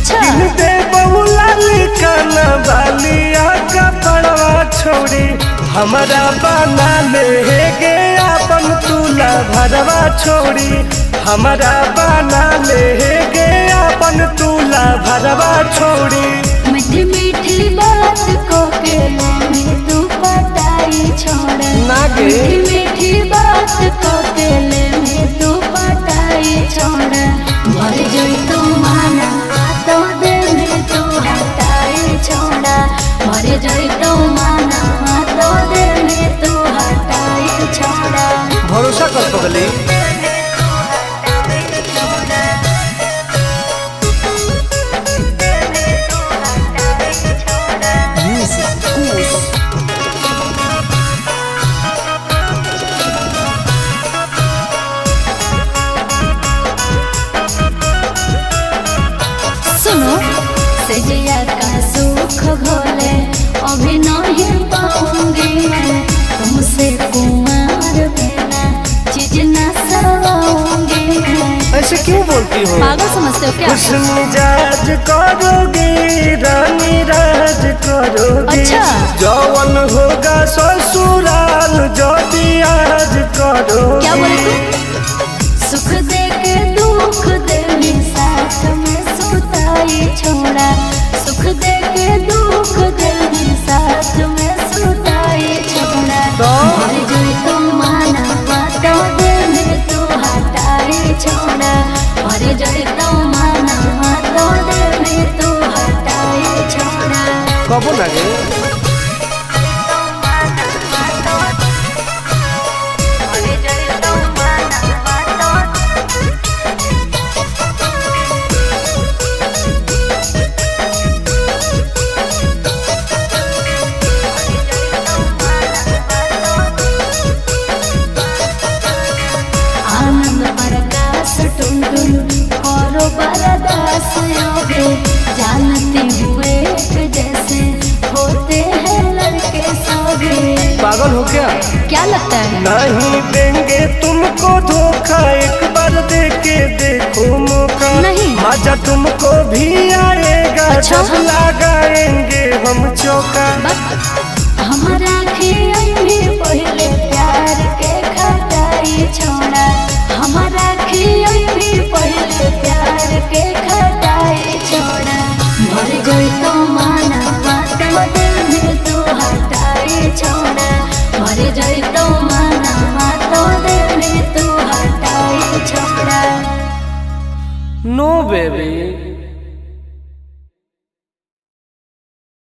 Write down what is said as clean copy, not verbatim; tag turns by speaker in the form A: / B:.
A: अच्छा
B: दे बहुला लिखाना बालिया का पड़वा छोड़ी हमारा बना ले गे अपन तुला भरवा छोड़ी हमारा बना ले गे अपन तुला भरवा छोड़ी।
A: मीठी मीठी बात को के में तू पटाई छोड़
B: नागे
A: मीठी मीठी बात को के में तू पटाई छोड़ भर जोई तू माना तो दे में तू हटाई छोड़ा भर जोई तू माना तो दे में तू हटाई छोड़ा।
B: भरोसा कर पगली
A: सुनो सजिया का सुख घोले अभी नहीं पाऊंगी मैं तुमसे कुमार बिना चीज न सवाऊंगी मैं।
B: ऐसे क्यों बोलती हो?
A: पागल समझते हो क्या?
B: कुछ मिजाज करोगी रानी राज करोगी
A: अच्छा
B: जौवन होगा ससुराल जो आज करोगी।
A: क्या बोले तू? सुख दे के दुख दे साथ में सुताई छोड़ा सुख दे के दुख दे साथ में सुताई छोड़ा भर जोई तू माना तो दे में तू हटाई छोड़ा भर जोई तू माना तो दे में तू हटाई छोड़ा।
B: कबो लगे
A: आनंद प्रकाश टुनटुन करो बरदास योगे जानते हुए जैसे होते हैं लड़के सभी।
B: पागल हो
A: क्या लगता है?
B: नहीं देंगे तुमको धोखा एक बार दे के देखो मौका
A: नहीं।
B: मजा तुमको भी आएगा
A: अच्छा?
B: जब लगाएंगे हम चौका।
A: हमारा भी पहले प्यार के खटाई छोड़ा हमारा भी पहले प्यार के खटाई छोड़ा भर जोई तो माना तो दिल में तू हटाई छोड़ा भर जोई तो माना तो दिल में तू हटाई छोड़ा।
B: नो बेबी।